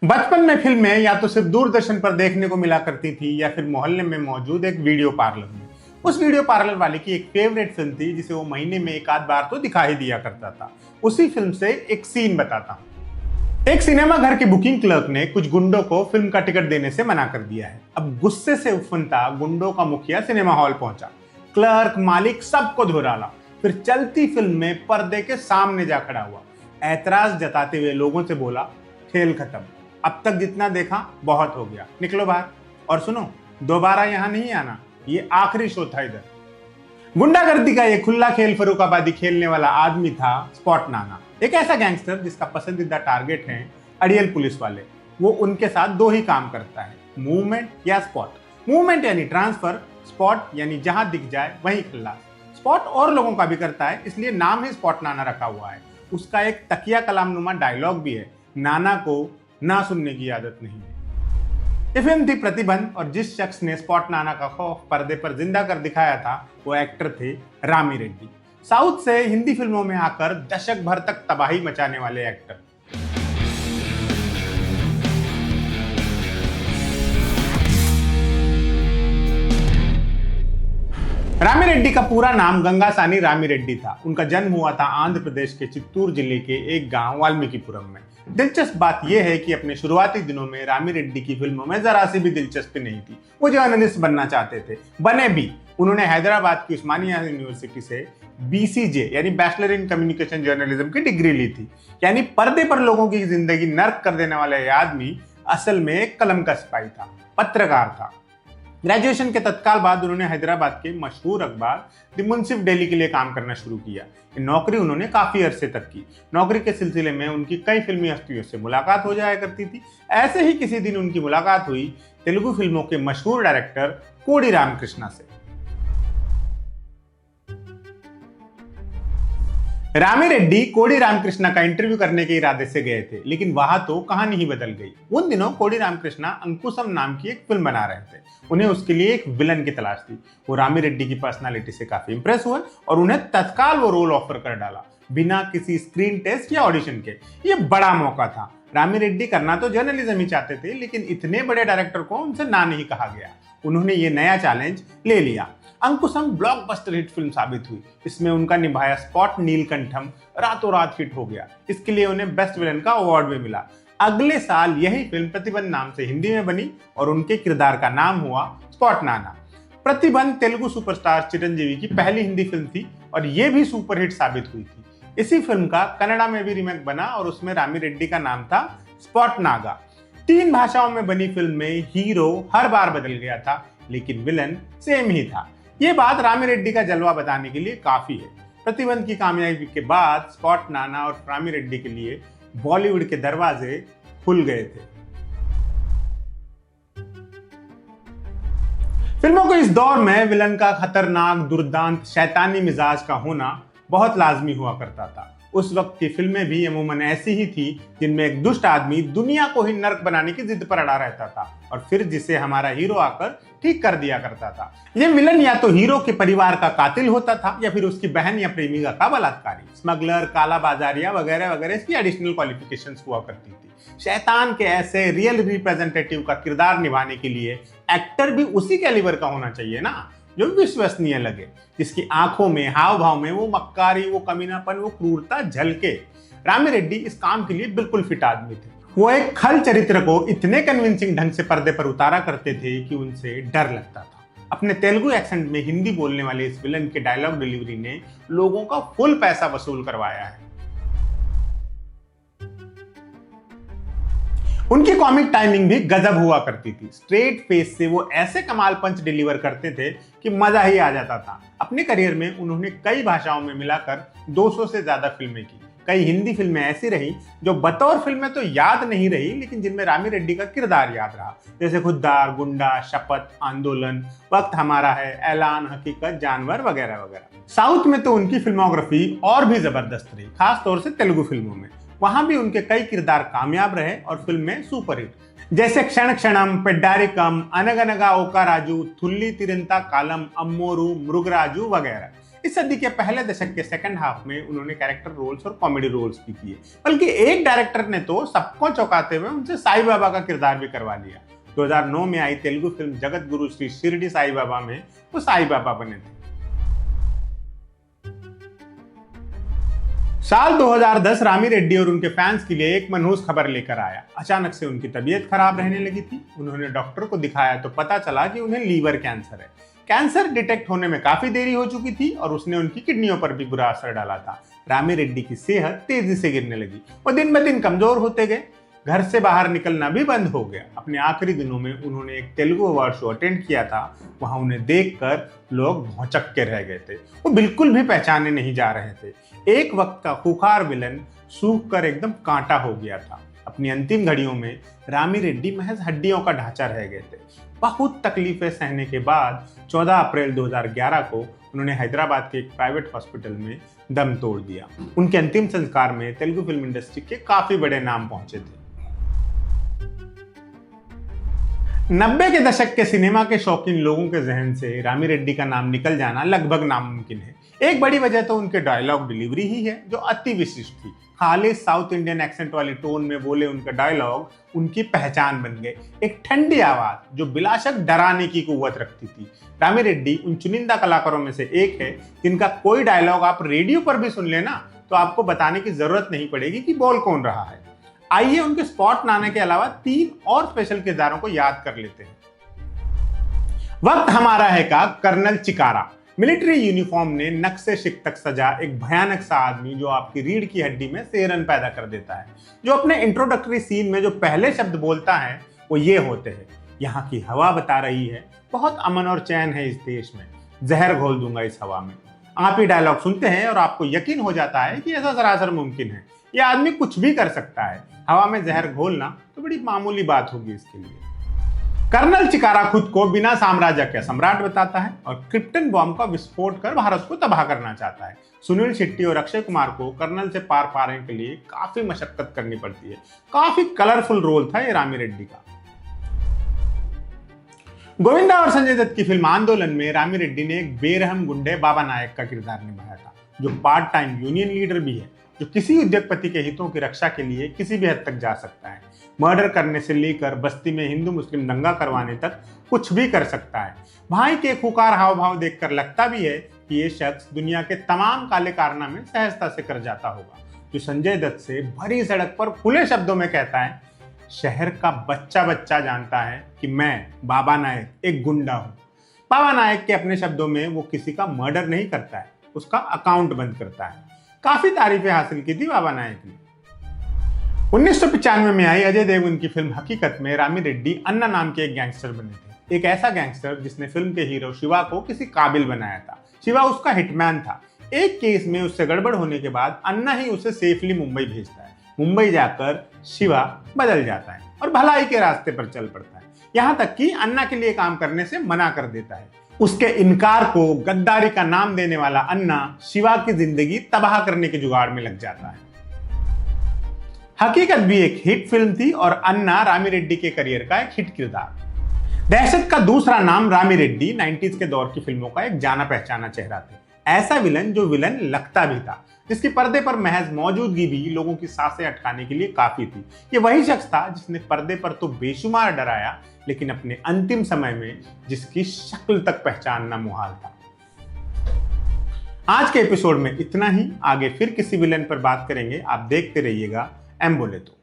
बचपन में फिल्में या तो सिर्फ दूरदर्शन पर देखने को मिला करती थी या फिर मोहल्ले में मौजूद एक वीडियो पार्लर में। उस वीडियो पार्लर वाले की एक फेवरेट फिल्म थी जिसे वो महीने में एक आध बार तो दिखा ही दिया करता था। उसी फिल्म से एक सीन बताता हूँ। एक सिनेमा घर के बुकिंग क्लर्क ने कुछ गुंडों को फिल्म का टिकट देने से मना कर दिया है। अब गुस्से से उफनता गुंडों का मुखिया सिनेमा हॉल पहुंचा। क्लर्क, मालिक सबको धुराला, फिर चलती फिल्म में पर्दे के सामने जा खड़ा हुआ। ऐतराज जताते हुए लोगों से बोला, खेल खत्म, अब तक जितना देखा बहुत हो गया, निकलो बाहर। और सुनो, दोबारा यहां नहीं आना, ये आखिरी शो था इधर। गुंडागर्दी का ये खुला खेल फर्रुखाबादी खेलने वाला आदमी था स्पॉट नाना, एक ऐसा गैंगस्टर जिसका पसंदीदा टारगेट है अड़ियल पुलिस वाले। वो उनके साथ दो ही काम करता है, मूवमेंट या स्पॉट। मूवमेंट यानी ट्रांसफर, स्पॉट यानी जहां दिख जाए वहीं खल्लास। स्पॉट और लोगों का भी करता है, इसलिए नाम ही स्पॉट नाना रखा हुआ है। उसका एक तकिया कलामनुमा डायलॉग भी है, नाना को ना सुनने की आदत नहीं है। ये फिल्म थी प्रतिबंध, और जिस शख्स ने स्पॉट नाना का खौफ पर्दे पर जिंदा कर दिखाया था वो एक्टर थे रामी रेड्डी। साउथ से हिंदी फिल्मों में आकर दशक भर तक तबाही मचाने वाले एक्टर। रामी रेड्डी का पूरा नाम गंगासानी रामी रेड्डी था। उनका जन्म हुआ था आंध्र प्रदेश के चित्तूर जिले के एक गांव वाल्मीकिपुरम में। दिलचस्प बात यह है कि अपने शुरुआती दिनों में रामी रेड्डी की फिल्मों में जरा सी भी दिलचस्पी नहीं थी। वो जर्नलिस्ट बनना चाहते थे, बने भी। उन्होंने हैदराबाद की उस्मानिया यूनिवर्सिटी से BCJ यानी बैचलर इन कम्युनिकेशन जर्नलिज्म की डिग्री ली थी। यानी पर्दे पर लोगों की जिंदगी नर्क कर देने वाला यह आदमी असल में एक कलम का सिपाही था, पत्रकार था। ग्रेजुएशन के तत्काल बाद उन्होंने हैदराबाद के मशहूर अखबार द मुंसिफ डेली के लिए काम करना शुरू किया। ये नौकरी उन्होंने काफी अरसे तक की। नौकरी के सिलसिले में उनकी कई फिल्मी हस्तियों से मुलाकात हो जाया करती थी। ऐसे ही किसी दिन उनकी मुलाकात हुई तेलुगु फिल्मों के मशहूर डायरेक्टर कोडी रामकृष्णा से। रामी रेड्डी कोडी रामकृष्णा का इंटरव्यू करने के इरादे से गए थे, लेकिन वहां तो कहानी ही बदल गई। उन दिनों कोडी रामकृष्णा अंकुशम नाम की एक फिल्म बना रहे थे। उन्हें उसके लिए एक विलन की तलाश थी। वो रामी रेड्डी की पर्सनालिटी से काफी इंप्रेस हुए और उन्हें तत्काल वो रोल ऑफर कर डाला, बिना किसी स्क्रीन टेस्ट या ऑडिशन के। ये बड़ा मौका था। रामी रेड्डी करना तो जर्नलिज्म ही चाहते थे, लेकिन इतने बड़े डायरेक्टर को उनसे ना नहीं कहा गया। उन्होंने ये नया चैलेंज ले लिया। अंकुशम ब्लॉकबस्टर हिट फिल्म साबित हुई। इसमें उनका निभाया स्पॉट नीलकंठम रातों रात हिट हो गया। इसके लिए उन्हें बेस्ट विलन का अवार्ड भी मिला। अगले साल यही फिल्म प्रतिबंध नाम से हिंदी में बनी और उनके किरदार का नाम हुआ स्पॉट नाना। प्रतिबंध तेलुगु सुपरस्टार चिरंजीवी की पहली हिंदी फिल्म थी और यह भी सुपरहिट साबित हुई थी। इसी फिल्म का कन्नड़ा में भी रीमेक बना और उसमें रामी रेड्डी का नाम था स्पॉट नागा। 3 भाषाओं में बनी फिल्म में हीरो हर बार बदल गया था, लेकिन विलन सेम ही था। ये बात रामी रेड्डी का जलवा बताने के लिए काफी है। प्रतिबंध की कामयाबी के बाद स्पॉट नाना और रामी रेड्डी के लिए बॉलीवुड के दरवाजे खुल गए थे। फिल्मों के इस दौर में विलन का खतरनाक, दुर्दांत, शैतानी मिजाज का होना बहुत लाजमी हुआ करता था। उस वक्त की फिल्में भी अमूमन ऐसी ही थी जिनमें एक दुष्ट आदमी दुनिया को ही नर्क बनाने की जिद पर अड़ा रहता था और फिर जिसे हमारा हीरो आकर ठीक कर दिया करता था। यह विलन या तो हीरो के परिवार का कातिल होता था या फिर उसकी बहन या प्रेमिका का बलात्कारी, स्मगलर, काला बाजारिया वगैरह वगैरह। इसकी एडिशनल क्वालिफिकेशंस हुआ करती थी। शैतान के ऐसे रियल रिप्रेजेंटेटिव का किरदार निभाने के लिए एक्टर भी उसी कैलिबर का होना चाहिए ना, जो विश्वसनीय लगे, जिसकी आंखों में, हाव भाव में वो मक्कारी, वो कमीनापन, वो क्रूरता झलके। रामी रेड्डी इस काम के लिए बिल्कुल फिट आदमी थे। वो एक खल चरित्र को इतने कन्विंसिंग ढंग से पर्दे पर उतारा करते थे कि उनसे डर लगता था। अपने तेलुगु एक्सेंट में हिंदी बोलने वाले इस विलन के डायलॉग डिलीवरी ने लोगों का फुल पैसा वसूल करवाया है। उनकी कॉमिक टाइमिंग भी गजब हुआ करती थी। स्ट्रेट फेस से वो ऐसे कमाल पंच डिलीवर करते थे कि मजा ही आ जाता था। अपने करियर में उन्होंने कई भाषाओं में मिलाकर 200 से ज्यादा फिल्में की। कई हिंदी फिल्में ऐसी रही जो बतौर फिल्में तो याद नहीं रही, लेकिन जिनमें रामी रेड्डी का किरदार याद रहा, जैसे खुद्दार, गुंडा, शपथ, आंदोलन, वक्त हमारा है, ऐलान, हकीकत, जानवर वगैरह वगैरह। साउथ में तो उनकी फिल्मोग्राफी और भी जबरदस्त रही, खासतौर से तेलुगु फिल्मों में। वहां भी उनके कई किरदार कामयाब रहे और फिल्में सुपरहिट, जैसे क्षण क्षणम, पेड्डारिकम, अनगनगा ओका राजू, थुल्ली तिरंता कालम, अम्मोरू, मृगराजू वगैरह। इस सदी के पहले दशक के सेकंड हाफ में उन्होंने कैरेक्टर रोल्स और कॉमेडी रोल्स भी किए, बल्कि एक डायरेक्टर ने तो सबको चौंकाते हुए उनसे साईं बाबा का किरदार भी करवा लिया। 2009 में आई तेलुगु फिल्म जगत गुरु श्री शिरडी साईं बाबा में वो साईं बाबा बने थे। साल 2010 रामी रेड्डी और उनके फैंस के लिए एक मनहूस खबर लेकर आया। अचानक से उनकी तबीयत खराब रहने लगी थी। उन्होंने डॉक्टर को दिखाया तो पता चला कि उन्हें लीवर कैंसर है। कैंसर डिटेक्ट होने में काफी देरी हो चुकी थी और उसने उनकी किडनियों पर भी बुरा असर डाला था। रामी रेड्डी की सेहत तेजी से गिरने लगी। वो दिन ब दिन कमजोर होते गए। घर से बाहर निकलना भी बंद हो गया। अपने आखिरी दिनों में उन्होंने एक तेलुगु अवार्ड शो अटेंड किया था। वहां उन्हें देखकर लोग भौचक्के के रह गए थे। वो बिल्कुल भी पहचाने नहीं जा रहे थे। एक वक्त का खूंखार विलन सूख कर एकदम कांटा हो गया था। अपनी अंतिम घड़ियों में रामी रेड्डी महज हड्डियों का ढांचा रह गए थे। बहुत तकलीफें सहने के बाद 14 अप्रैल 2011 को उन्होंने हैदराबाद के एक प्राइवेट हॉस्पिटल में दम तोड़ दिया। उनके अंतिम संस्कार में तेलुगु फिल्म इंडस्ट्री के काफी बड़े नाम पहुंचे थे। 90 के दशक के सिनेमा के शौकीन लोगों के जहन से रामी रेड्डी का नाम निकल जाना लगभग नामुमकिन है। एक बड़ी वजह तो उनके डायलॉग डिलीवरी ही है, जो अति विशिष्ट थी। खाली साउथ इंडियन एक्सेंट वाली टोन में बोले उनका डायलॉग उनकी पहचान बन गए। एक ठंडी आवाज जो बिलाशक डराने की कुव्वत रखती थी। रामी रेड्डी उन चुनिंदा कलाकारों में से एक है जिनका कोई डायलॉग आप रेडियो पर भी सुन लेना तो आपको बताने की जरूरत नहीं पड़ेगी कि बोल कौन रहा है। आइए उनके स्पॉट नाना के अलावा 3 और स्पेशल किरदारों को याद कर लेते हैं। वक्त हमारा है का कर्नल चिकारा। मिलिट्री यूनिफॉर्म ने नक से शिक तक सजा एक भयानक सा आदमी जो आपकी रीढ़ की हड्डी में सेरन पैदा कर देता है। जो अपने इंट्रोडक्टरी सीन में जो पहले शब्द बोलता है वो ये होते हैं, यहाँ की हवा बता रही है बहुत अमन और चैन है इस देश में, जहर घोल दूंगा इस हवा में। आप ये डायलॉग सुनते हैं और आपको यकीन हो जाता है कि ऐसा सरासर मुमकिन है। ये आदमी कुछ भी कर सकता है। हवा में जहर घोलना तो बड़ी मामूली बात होगी इसके लिए। कर्नल चिकारा खुद को बिना साम्राज्य का सम्राट बताता है और क्रिप्टन बॉम्ब का विस्फोट कर भारत को तबाह करना चाहता है। सुनील शेट्टी और अक्षय कुमार को कर्नल से पार पाने के लिए काफी मशक्कत करनी पड़ती है। काफी कलरफुल रोल था ये रामी रेड्डी का। गोविंदा और संजय दत्त की फिल्म आंदोलन में रामी रेड्डी ने एक बेरहम गुंडे बाबा नायक का किरदार निभाया था, जो पार्ट टाइम यूनियन लीडर भी है, जो किसी उद्योगपति के हितों की रक्षा के लिए किसी भी हद तक जा सकता है। मर्डर करने से लेकर बस्ती में हिंदू मुस्लिम दंगा करवाने तक कुछ भी कर सकता है। भाई के खूंखार हाव भाव देखकर लगता भी है कि ये शख्स दुनिया के तमाम काले कारनामे सहजता से कर जाता होगा। जो संजय दत्त से भरी सड़क पर खुले शब्दों में कहता है, शहर का बच्चा बच्चा जानता है कि मैं बाबा नायक एक गुंडा हूं। बाबा नायक के अपने शब्दों में वो किसी का मर्डर नहीं करता है, उसका अकाउंट बंद करता है। काफी तारीफें हासिल की थी बाबा नायक ने। 1995 में आई अजय देवगन की फिल्म हकीकत में रामी रेड्डी अन्ना नाम के एक गैंगस्टर बने थे। एक ऐसा गैंगस्टर जिसने फिल्म के हीरो शिवा को किसी काबिल बनाया था। शिवा उसका हिटमैन था। एक केस में उससे गड़बड़ होने के बाद अन्ना ही उसे सेफली मुंबई भेजता है। मुंबई जाकर शिवा बदल जाता है और भलाई के रास्ते पर चल पड़ता है। यहाँ तक कि अन्ना के लिए काम करने से मना कर देता है। उसके इनकार को गद्दारी का नाम देने वाला अन्ना शिवा की जिंदगी तबाह करने के जुगाड़ में लग जाता है। हकीकत भी एक हिट फिल्म थी और अन्ना रामी रेड्डी के करियर का एक हिट किरदार। दहशत का दूसरा नाम रामी रेड्डी 90s के दौर की फिल्मों का एक जाना पहचाना चेहरा थे। ऐसा विलन जो विलन लगता भी था, जिसकी पर्दे पर महज मौजूदगी भी लोगों की सांसें अटकाने के लिए काफी थी। ये वही शख्स था जिसने पर्दे पर तो बेशुमार डराया, लेकिन अपने अंतिम समय में जिसकी शक्ल तक पहचानना मुहाल था। आज के एपिसोड में इतना ही। आगे फिर किसी विलन पर बात करेंगे। आप देखते रहिएगा एम बोले तो।